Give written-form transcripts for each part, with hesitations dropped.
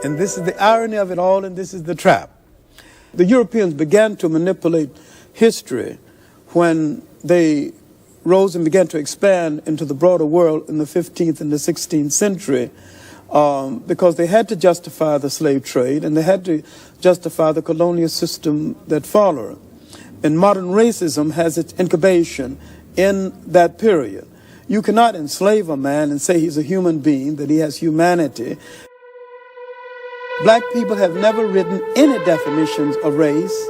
And this is the irony of it all, and this is the trap. The Europeans began to manipulate history when they rose and began to expand into the broader world in the 15th and the 16th century because they had to justify the slave trade and they had to justify the colonial system that followed. And modern racism has its incubation in that period. You cannot enslave a man and say he's a human being, that he has humanity. Black people have never written any definitions of race,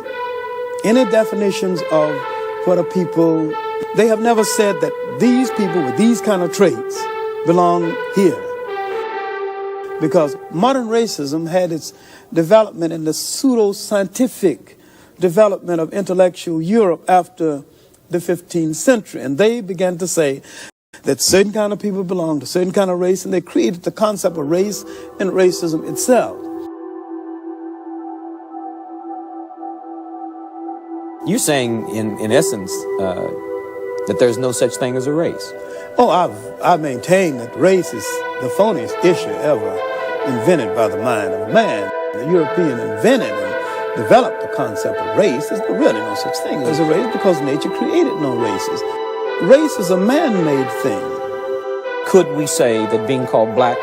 any definitions of what a people. They have never said that these people with these kind of traits belong here. Because modern racism had its development in the pseudo-scientific development of intellectual Europe after the 15th century. And they began to say that certain kind of people belong to certain kind of race, and they created the concept of race and racism itself. You're saying, in essence, that there's no such thing as a race. Oh, I've maintained that race is the phoniest issue ever invented by the mind of man. The European invented and developed the concept of race. There's really no such thing as a race because nature created no races. Race is a man-made thing. Could we say that being called black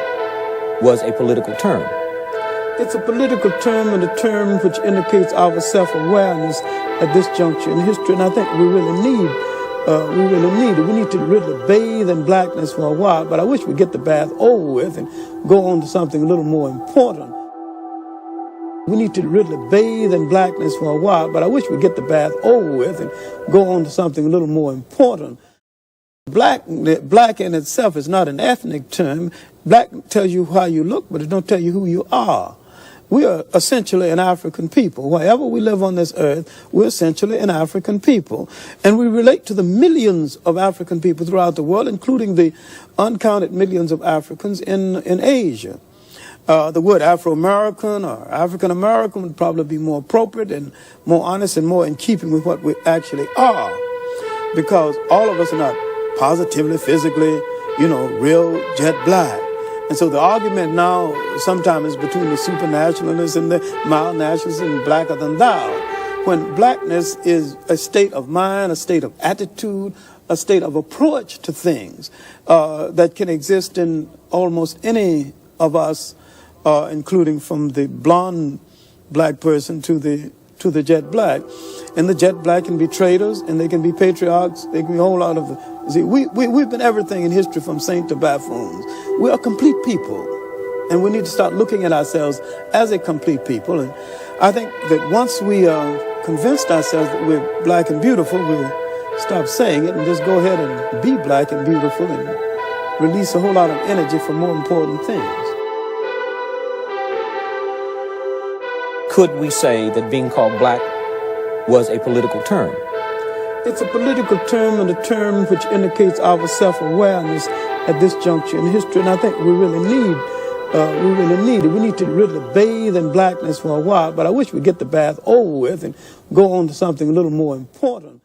was a political term? It's a political term and a term which indicates our self-awareness at this juncture in history, and I think we really need it. We need to really bathe in blackness for a while, but I wish we'd get the bath over with and go on to something a little more important. We need to really bathe in blackness for a while, but I wish we'd get the bath over with and go on to something a little more important. Black in itself is not an ethnic term. Black tells you how you look, but it don't tell you who you are. We are essentially an African people. Wherever we live on this earth, we're essentially an African people. And we relate to the millions of African people throughout the world, including the uncounted millions of Africans in Asia. The word Afro-American or African-American would probably be more appropriate and more honest and more in keeping with what we actually are. Because all of us are not positively, physically, real jet black. And so the argument now sometimes is between the supernationalists and the mild nationalists and blacker than thou. When blackness is a state of mind, a state of attitude, a state of approach to things that can exist in almost any of us, including from the blonde black person to the jet black. And the jet black can be traitors, and they can be patriarchs. They can be a whole lot of. We've been everything in history from saint to buffoons. We are complete people, and we need to start looking at ourselves as a complete people. And I think that once we convinced ourselves that we're black and beautiful, we'll stop saying it and just go ahead and be black and beautiful and release a whole lot of energy for more important things. Could we say that being called black was a political term? It's a political term and a term which indicates our self-awareness at this juncture in history, and I think we really need it. We need to really bathe in blackness for a while, but I wish we'd get the bath over with and go on to something a little more important.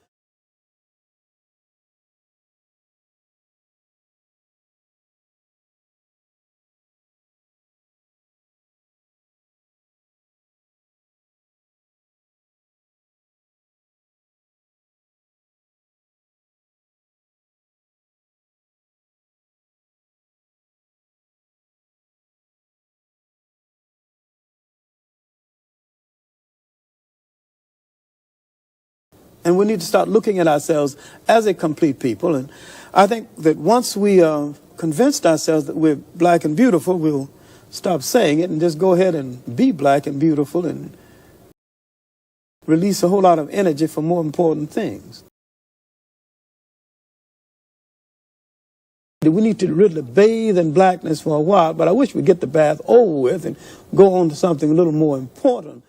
And we need to start looking at ourselves as a complete people. And I think that once we convinced ourselves that we're black and beautiful, we'll stop saying it and just go ahead and be black and beautiful and release a whole lot of energy for more important things. We need to really bathe in blackness for a while, but I wish we'd get the bath over with and go on to something a little more important.